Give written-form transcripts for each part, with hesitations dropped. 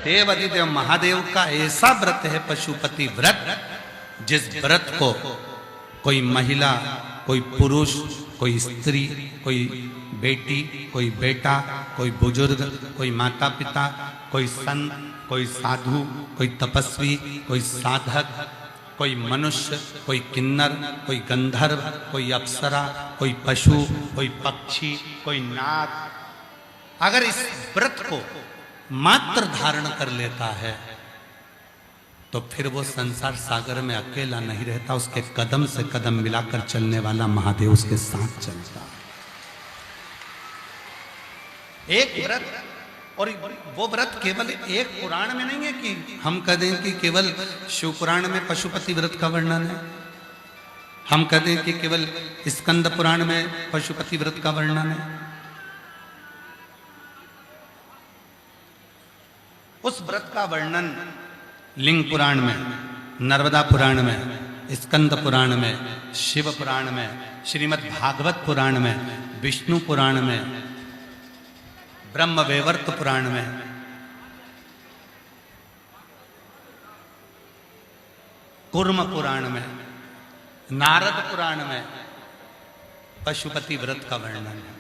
देव अधिदेव महादेव का ऐसा व्रत है पशुपति व्रत, जिस व्रत को कोई महिला, कोई पुरुष, कोई स्त्री, कोई बेटी, कोई बेटा, कोई बुजुर्ग, कोई माता पिता, कोई संत, कोई साधु, कोई तपस्वी, कोई साधक, कोई मनुष्य, कोई किन्नर, कोई गंधर्व, कोई अप्सरा, कोई पशु, कोई पक्षी, कोई नाग, अगर इस व्रत को मात्र धारण कर लेता है तो फिर वो संसार सागर में अकेला नहीं रहता, उसके कदम से कदम मिलाकर चलने वाला महादेव उसके साथ चलता है। एक व्रत, और वो व्रत केवल एक पुराण में नहीं है कि हम कह दें कि केवल शिव पुराण में पशुपति व्रत का वर्णन है, हम कह दें कि केवल स्कंद पुराण में पशुपति व्रत का वर्णन है। उस व्रत का वर्णन लिंग पुराण में, नर्मदा पुराण में, स्कंद पुराण में, शिव पुराण में, श्रीमद् भागवत पुराण में, विष्णु पुराण में, ब्रह्म वैवर्त पुराण में, कूर्म पुराण में, नारद पुराण में पशुपति व्रत का वर्णन है।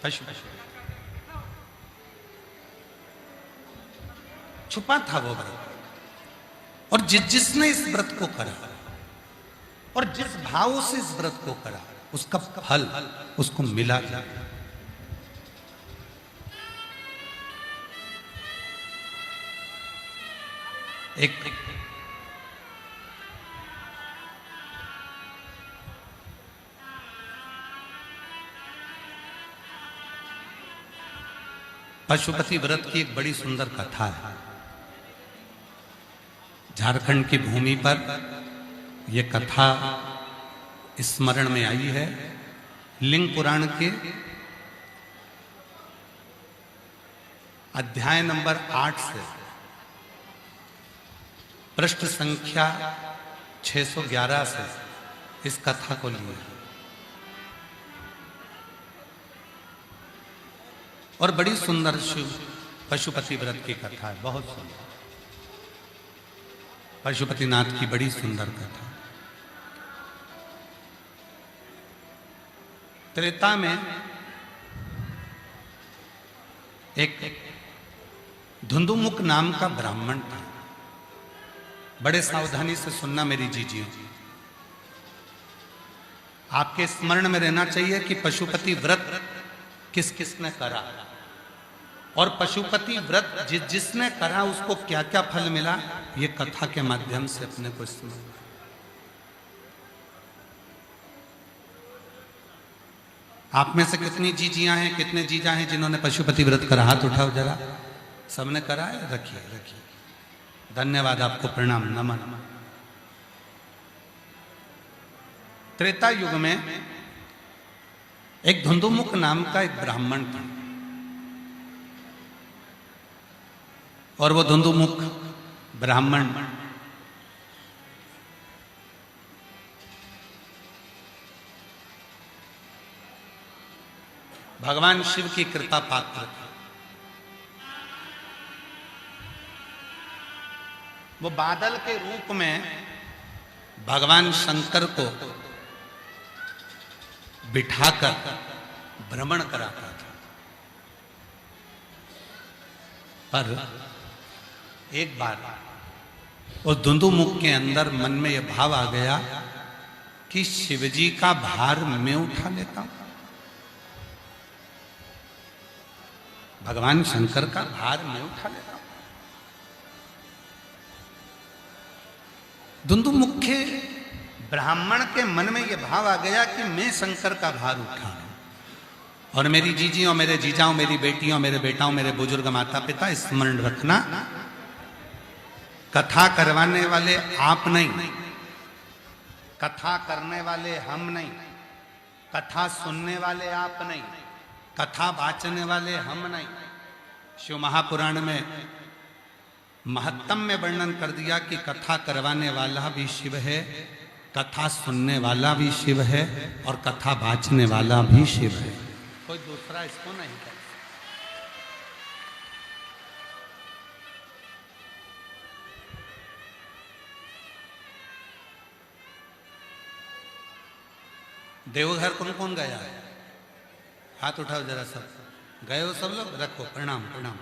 पशुपति छुपा था वो व्रत, और जिसने इस व्रत को करा और जिस भाव से इस व्रत को करा उसका फल उसको मिला जाए। एक पशुपति व्रत की एक बड़ी सुंदर कथा है। झारखंड की भूमि पर यह कथा स्मरण में आई है। लिंग पुराण के अध्याय नंबर 8 से पृष्ठ संख्या 611 से इस कथा को लिया और बड़ी सुंदर शिव पशुपति व्रत की कथा है, बहुत सुंदर। पशुपतिनाथ की बड़ी सुंदर कथा। त्रेता में एक धुंधुमुख नाम का ब्राह्मण था। बड़े सावधानी से सुनना मेरी जीजियों, आपके स्मरण में रहना चाहिए कि पशुपति व्रत किस किसने करा और पशुपति व्रत जिसने करा उसको क्या क्या फल मिला, ये कथा के माध्यम से अपने को सुनो। आप में से कितनी जीजियां हैं, कितने जीजा हैं जिन्होंने पशुपति व्रत करा? हाथ उठाओ जरा। सबने करा है? रखिए रखिए, धन्यवाद, आपको प्रणाम, नमन। त्रेता युग में एक धुंधुमुख नाम का एक ब्राह्मण था और वो धुंधुमुख ब्राह्मण भगवान शिव की कृपा पात्र था। वो बादल के रूप में भगवान शंकर को बिठाकर भ्रमण कराता था। पर एक बार उस धुंधुमुख के अंदर मन में यह भाव आ गया कि शिवजी का भार मैं उठा लेता हूं, भगवान शंकर का भार मैं उठा लेता हूं। धुंधुमुख के ब्राह्मण के मन में यह भाव आ गया कि मैं शंकर का भार उठाऊं। और मेरी जीजियों, मेरे जीजाओं, मेरी बेटियों, मेरे बेटाओं, मेरे बुजुर्ग माता पिता, स्मरण रखना, कथा करवाने वाले आप नहीं, कथा करने वाले हम नहीं, कथा सुनने वाले आप नहीं, कथा वाचने वाले हम नहीं। शिव महापुराण में महत्तम में वर्णन कर दिया कि कथा करवाने वाला भी शिव है, कथा सुनने वाला भी शिव है और कथा वाचने वाला भी शिव है, कोई दूसरा इसको नहीं कर। देवघर कौन कौन गया है? हाथ उठाओ जरा सब। गए हो सब लोग? रखो, प्रणाम प्रणाम।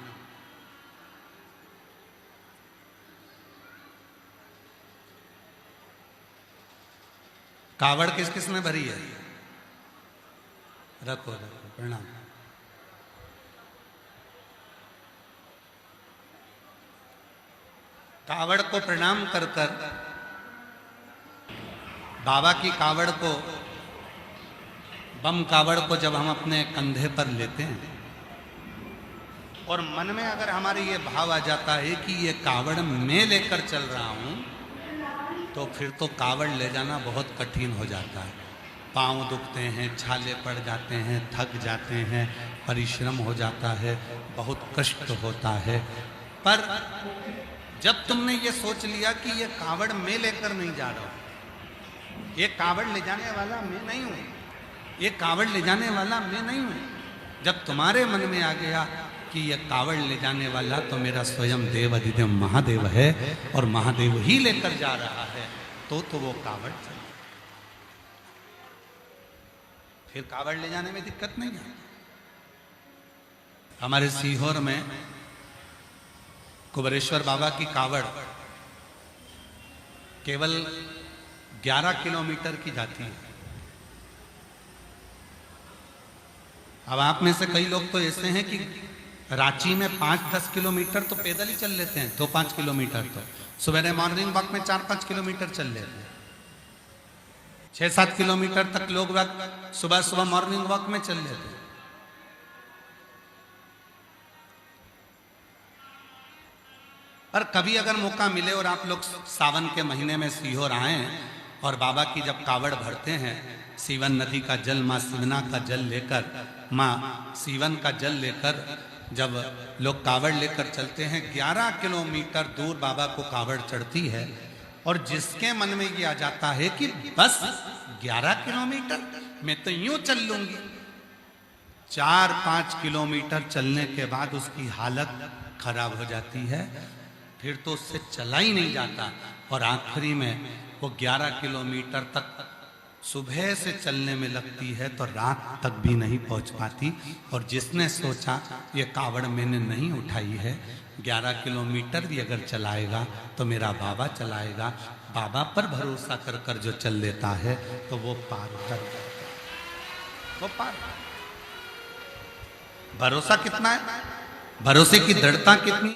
कावड़ किस किस ने भरी है? रखो रखो, प्रणाम। कावड़ को प्रणाम कर कर बाबा की कावड़ को, बम कावड़ को जब हम अपने कंधे पर लेते हैं और मन में अगर हमारे ये भाव आ जाता है कि ये कावड़ मैं लेकर चल रहा हूं, तो फिर तो कावड़ ले जाना बहुत कठिन हो जाता है। पांव दुखते हैं, छाले पड़ जाते हैं, थक जाते हैं, परिश्रम हो जाता है, बहुत कष्ट होता है। पर जब तुमने ये सोच लिया कि ये कावड़ मैं लेकर नहीं जा रहा हूं, ये कावड़ ले जाने वाला मैं नहीं हूं, ये कावड़ ले जाने वाला मैं नहीं हूं, जब तुम्हारे मन में आ गया कि ये कावड़ ले जाने वाला तो मेरा स्वयं देव अधिदेव महादेव है और महादेव ही लेकर जा रहा है, तो वो कावड़ चल, फिर कावड़ ले जाने में दिक्कत नहीं है। हमारे सीहोर में कुबेरेश्वर बाबा की कावड़ केवल 11 किलोमीटर की जाती है। अब आप में से कई लोग तो ऐसे हैं कि रांची में 5-10 किलोमीटर तो पैदल ही चल लेते हैं, 2-5 किलोमीटर तो सुबह मॉर्निंग वॉक में 4-5 किलोमीटर चल लेते हैं। 6-7 किलोमीटर तक लोग सुबह सुबह मॉर्निंग वॉक में चल लेते हैं। और कभी अगर मौका मिले और आप लोग सावन के महीने में सीहोर आए और बाबा की जब कावड़ भरते हैं, सीवन नदी का जल, माँ सिवना का जल लेकर, माँ सीवन का जल लेकर जब लोग कावड़ लेकर चलते हैं, 11 किलोमीटर दूर बाबा को कावड़ चढ़ती है और जिसके मन में ये आ जाता है कि बस 11 किलोमीटर मैं तो यूं चल लूंगी, 4-5 किलोमीटर चलने के बाद उसकी हालत खराब हो जाती है, फिर तो उससे चला ही नहीं जाता और आखिरी में वो 11 किलोमीटर तक सुबह से चलने में लगती है तो रात तक भी नहीं पहुंच पाती। और जिसने सोचा ये कावड़ मैंने नहीं उठाई है, 11 किलोमीटर भी अगर चलाएगा तो मेरा बाबा चलाएगा, बाबा पर भरोसा कर कर जो चल लेता है तो वो पार कर, वो पार। भरोसा कितना है, भरोसे की दृढ़ता कितनी,